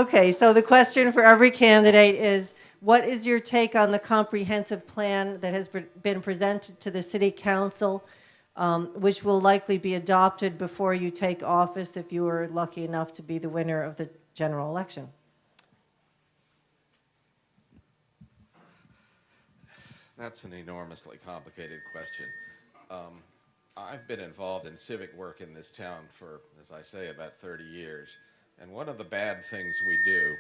Okay, so the question for every candidate is, what is your take on the comprehensive plan that has been presented to the City Council, which will likely be adopted before you take office if you are lucky enough to be the winner of the general election? That's an enormously complicated question. I've been involved in civic work in this town for, as I say, about 30 years. And one of the bad things we do,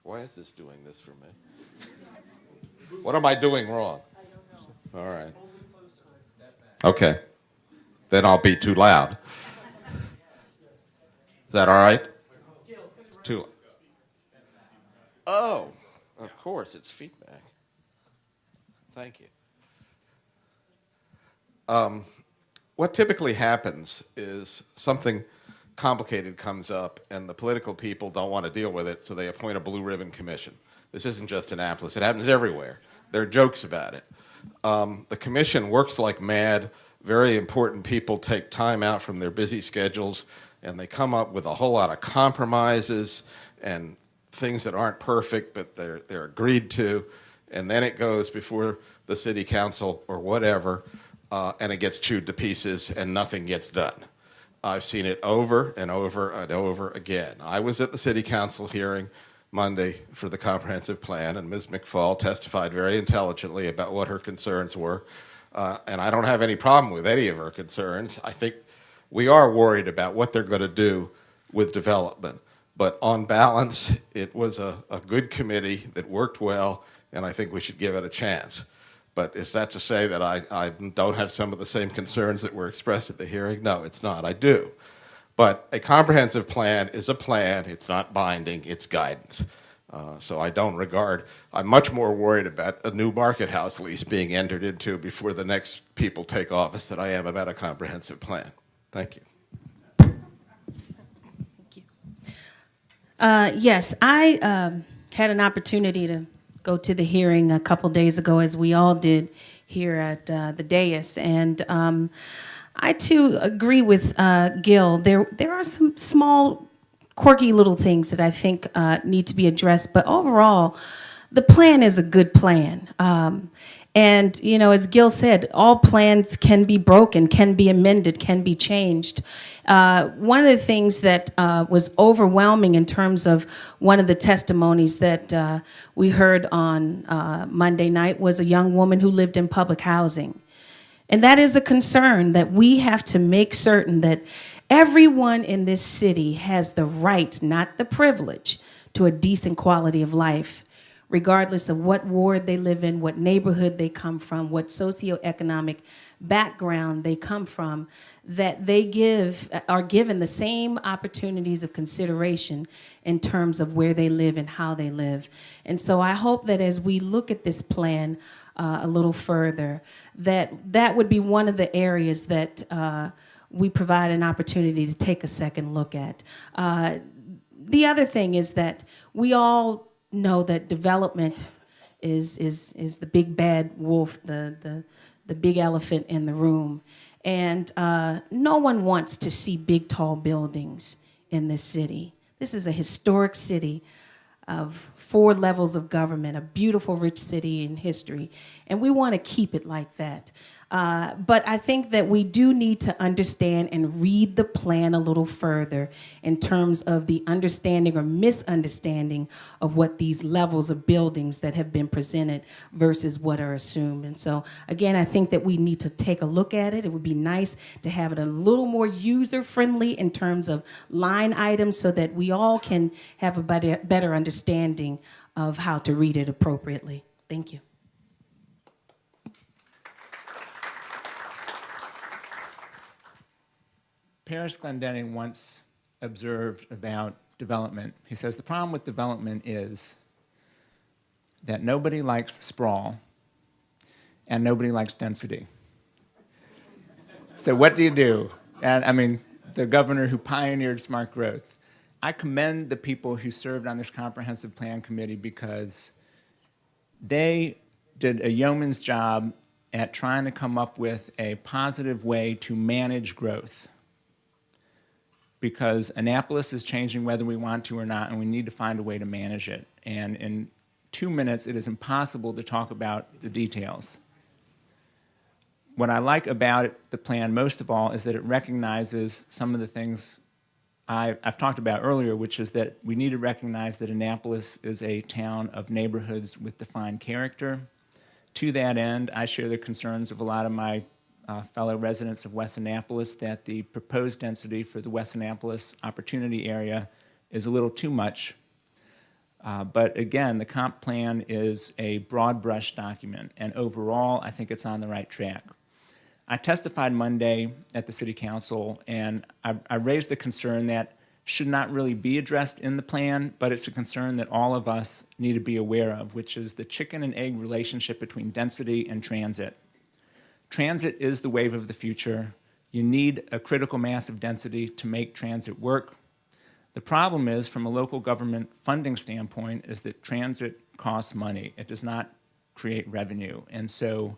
why is this doing this for me? What am I doing wrong? I don't know. All right. Okay. Then I'll be too loud. Is that all right? It's too. Oh, of course, it's feedback. Thank you. What typically happens is something complicated comes up and the political people don't want to deal with it, so they appoint a blue ribbon commission. This isn't just Annapolis. It happens everywhere. There are jokes about it. The commission works like mad. Very important people take time out from their busy schedules, and they come up with a whole lot of compromises and things that aren't perfect, but they're agreed to. And then it goes before the city council or whatever, and it gets chewed to pieces and nothing gets done. I've seen it over and over and over again. I was at the city council hearing Monday for the comprehensive plan, and Ms. McFall testified very intelligently about what her concerns were. And I don't have any problem with any of her concerns. I think we are worried about what they're going to do with development. But on balance, it was a good committee that worked well, and I think we should give it a chance. But is that to say that I don't have some of the same concerns that were expressed at the hearing? No, it's not. I do. But a comprehensive plan is a plan. It's not binding. It's guidance. So I'm much more worried about a new market house lease being entered into before the next people take office than I am about a comprehensive plan. Thank you. Thank you. Yes, I had an opportunity to go to the hearing a couple days ago, as we all did here at the dais. And I, too, agree with Gil. There are some small, quirky little things that I think need to be addressed. But overall, the plan is a good plan. And, you know, as Gil said, all plans can be broken, can be amended, can be changed. One of the things that was overwhelming in terms of one of the testimonies that we heard on Monday night was a young woman who lived in public housing. And that is a concern, that we have to make certain that everyone in this city has the right, not the privilege, to a decent quality of life, regardless of what ward they live in, what neighborhood they come from, what socioeconomic background they come from, that they are given the same opportunities of consideration in terms of where they live and how they live. And so I hope that as we look at this plan a little further, that would be one of the areas that we provide an opportunity to take a second look at. The other thing is that we all know that development is the big bad wolf, the big elephant in the room. And no one wants to see big, tall buildings in this city. This is a historic city of 4 levels of government, a beautiful, rich city in history. And we want to keep it like that. But I think that we do need to understand and read the plan a little further in terms of the understanding or misunderstanding of what these levels of buildings that have been presented versus what are assumed. And so, again, I think that we need to take a look at it. It would be nice to have it a little more user-friendly in terms of line items so that we all can have a better understanding of how to read it appropriately. Thank you. Paris Glendenning once observed about development. He says, the problem with development is that nobody likes sprawl and nobody likes density. So what do you do? And I mean, the governor who pioneered smart growth. I commend the people who served on this comprehensive plan committee because they did a yeoman's job at trying to come up with a positive way to manage growth. because Annapolis is changing whether we want to or not, and we need to find a way to manage it. And in 2 minutes, it is impossible to talk about the details. What I like about the plan most of all is that it recognizes some of the things I've talked about earlier, which is that we need to recognize that Annapolis is a town of neighborhoods with defined character. To that end, I share the concerns of a lot of my fellow residents of West Annapolis that the proposed density for the West Annapolis Opportunity Area is a little too much. But again, the comp plan is a broad brush document, and overall, I think it's on the right track. I testified Monday at the City Council, and I raised the concern that should not really be addressed in the plan, but it's a concern that all of us need to be aware of, which is the chicken and egg relationship between density and transit. Transit is the wave of the future. You need a critical mass of density to make transit work. The problem is, from a local government funding standpoint, is that transit costs money. It does not create revenue. And so,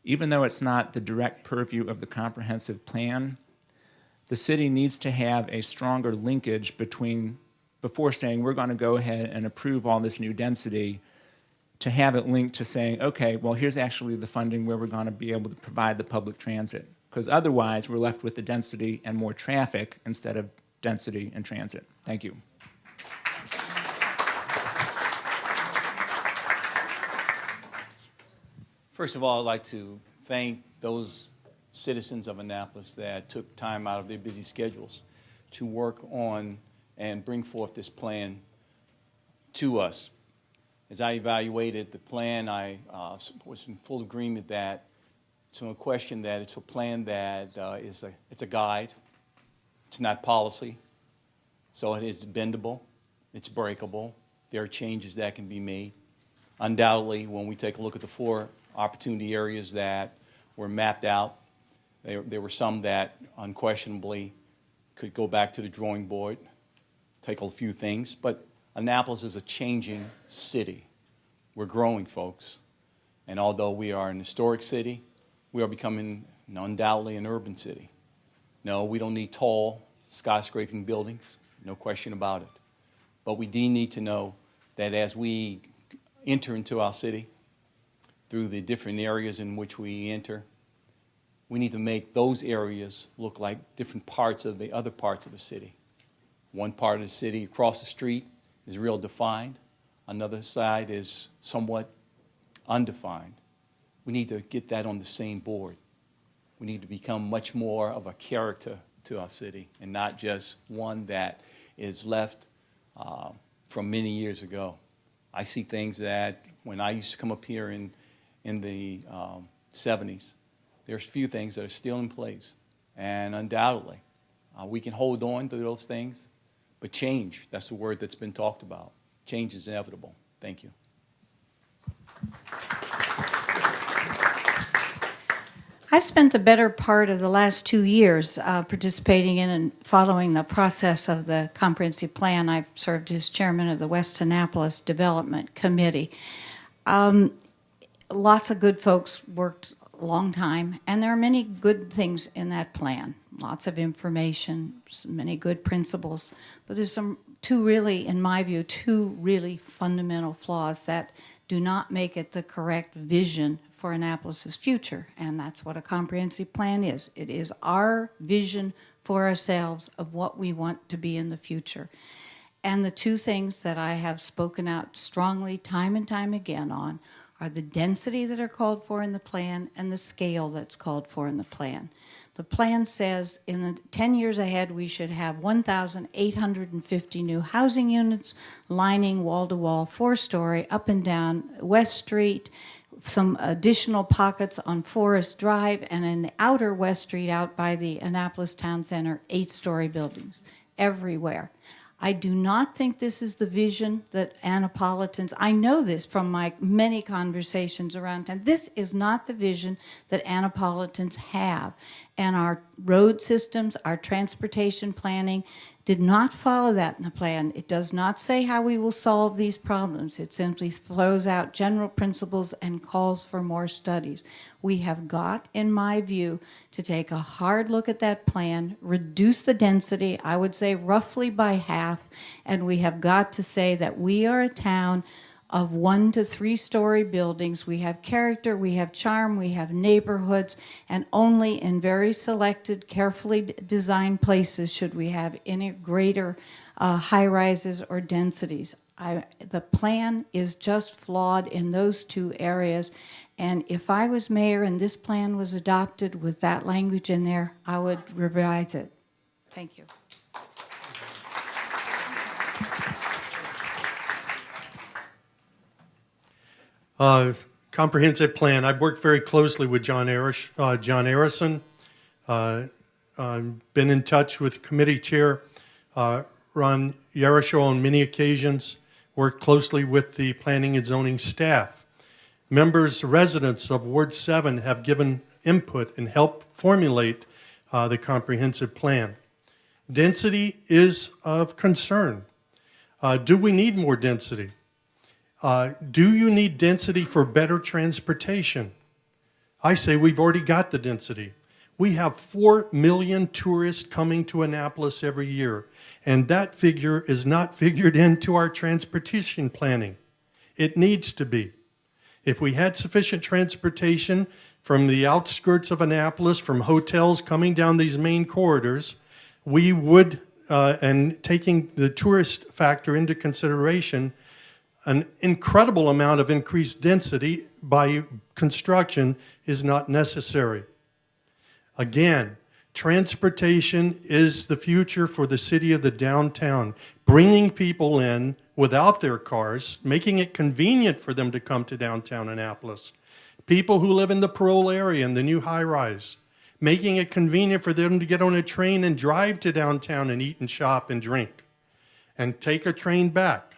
even though it's not the direct purview of the comprehensive plan, the city needs to have a stronger linkage before saying we're going to go ahead and approve all this new density, to have it linked to saying, okay, well, here's actually the funding where we're going to be able to provide the public transit. Because otherwise, we're left with the density and more traffic instead of density and transit. Thank you. First of all, I'd like to thank those citizens of Annapolis that took time out of their busy schedules to work on and bring forth this plan to us. As I evaluated the plan, I was in full agreement that it's no question that it's a plan that it's a guide. It's not policy, so it is bendable, it's breakable. There are changes that can be made. Undoubtedly, when we take a look at the 4 opportunity areas that were mapped out, there were some that unquestionably could go back to the drawing board, take a few things, but Annapolis is a changing city. We're growing, folks. And although we are an historic city, we are becoming undoubtedly an urban city. No, we don't need tall, skyscraping buildings, no question about it. But we do need to know that as we enter into our city, through the different areas in which we enter, we need to make those areas look like different parts of the other parts of the city. One part of the city across the street is real defined. Another side is somewhat undefined. We need to get that on the same board. We need to become much more of a character to our city and not just one that is left from many years ago. I see things that when I used to come up here in the 70s, there's a few things that are still in place. And undoubtedly, we can hold on to those things, but change, that's the word that's been talked about. Change is inevitable. Thank you. I've spent the better part of the last 2 years participating in and following the process of the comprehensive plan. I've served as chairman of the West Annapolis Development Committee. Lots of good folks worked a long time, and there are many good things in that plan. Lots of information, many good principles, but there's two really fundamental flaws that do not make it the correct vision for Annapolis's future, and that's what a comprehensive plan is. It is our vision for ourselves of what we want to be in the future. And the two things that I have spoken out strongly time and time again on are the density that are called for in the plan and the scale that's called for in the plan. The plan says in the 10 years ahead, we should have 1,850 new housing units lining wall-to-wall, 4-story, up and down West Street, some additional pockets on Forest Drive, and in the outer West Street out by the Annapolis Town Center, 8-story buildings everywhere. I do not think this is the vision that Annapolitans, I know this from my many conversations around town, this is not the vision that Annapolitans have. And our road systems, our transportation planning did not follow that in the plan. It does not say how we will solve these problems. It simply throws out general principles and calls for more studies. We have got, in my view, to take a hard look at that plan, reduce the density, I would say roughly by half, and we have got to say that we are a town of 1 to 3 story buildings. We have character, we have charm, we have neighborhoods, and only in very selected, carefully designed places should we have any greater high rises or densities. The plan is just flawed in those 2 areas, and if I was mayor and this plan was adopted with that language in there, I would revise it. Thank you. Comprehensive plan. I've worked very closely with John Arison. Been in touch with committee chair Ron Yerisho on many occasions. Worked closely with the planning and zoning staff. Members, residents of Ward 7 have given input and helped formulate the comprehensive plan. Density is of concern. Do we need more density? Do you need density for better transportation? I say we've already got the density. We have 4 million tourists coming to Annapolis every year, and that figure is not figured into our transportation planning. It needs to be. If we had sufficient transportation from the outskirts of Annapolis, from hotels coming down these main corridors, we would, and taking the tourist factor into consideration, an incredible amount of increased density by construction is not necessary. Again, transportation is the future for the city of the downtown. Bringing people in without their cars, making it convenient for them to come to downtown Annapolis. People who live in the Parole area and the new high-rise, making it convenient for them to get on a train and drive to downtown and eat and shop and drink and take a train back.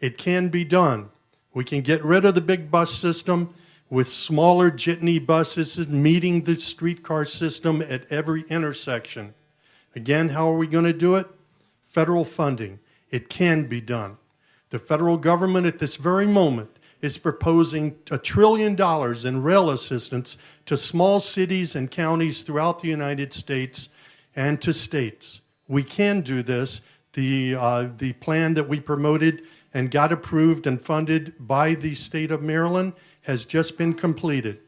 It can be done. We can get rid of the big bus system with smaller jitney buses meeting the streetcar system at every intersection. Again, how are we going to do it? Federal funding. It can be done. The federal government at this very moment is proposing $1 trillion in rail assistance to small cities and counties throughout the United States and to states. We can do this. The plan that we promoted and got approved and funded by the state of Maryland has just been completed.